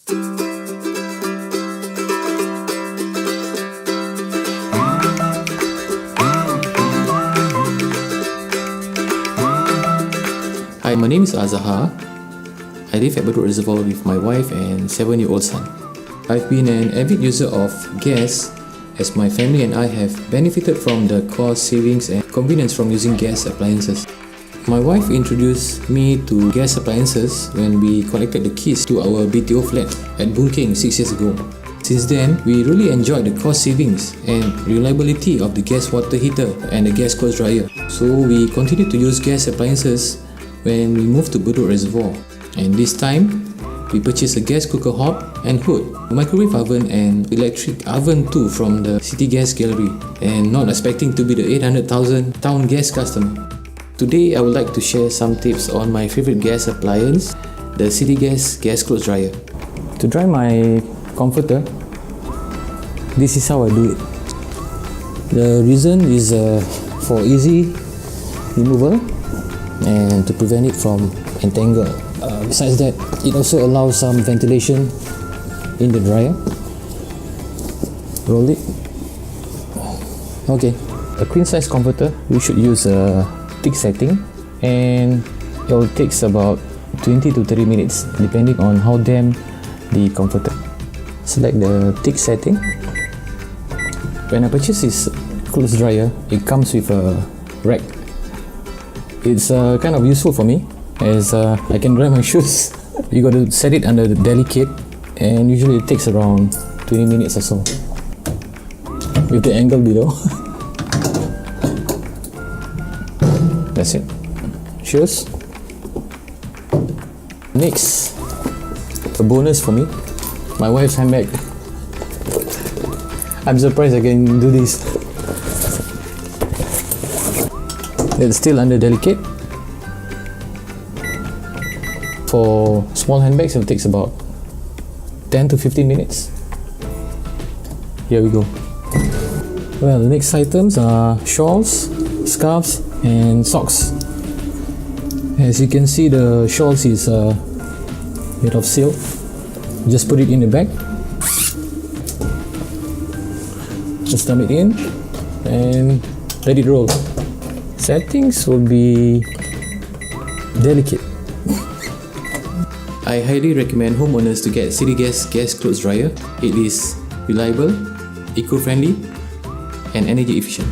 Hi, my name is Aszahar. I live at Bedok Reservoir with my wife and 7-year-old son. I've been an avid user of gas as my family and I have benefited from the cost savings and convenience from using gas appliances. My wife introduced me to gas appliances when we collected the keys to our BTO flat at Boon Keng 6 years ago. Since then, we really enjoyed the cost savings and reliability of the gas water heater and the gas clothes dryer. So we continue to use gas appliances when we moved to Bedok Reservoir. And this time, we purchased a gas cooker hob and hood, a microwave oven and electric oven too from the City Gas Gallery, and not expecting to be the 800,000 town gas customer. Today, I would like to share some tips on my favorite gas appliance, the City Gas clothes dryer. To dry my comforter, this is how I do it. The reason is for easy removal and to prevent it from entangle. Besides that, it also allows some ventilation in the dryer. Roll it. Okay, a queen size comforter, we should use a thick setting, and it will take about 20 to 30 minutes depending on how damp the comforter. Select the thick setting. When I purchased this clothes dryer, it comes with a rack. It's kind of useful for me as I can dry my shoes. You got to set it under the delicate, and usually it takes around 20 minutes or so with the angle below. That's it. Shoes. Next, a bonus for me, my wife's handbag. I'm surprised I can do this. It's still under delicate. For small handbags, it takes about 10 to 15 minutes. Here we go. Well, the next items are shawls, scarves, and socks. As you can see, the shawls is made of silk. Just put it in the bag. Just dump it in and let it roll. Settings will be delicate. I highly recommend homeowners to get City Gas clothes dryer. It is reliable, eco-friendly, and energy efficient.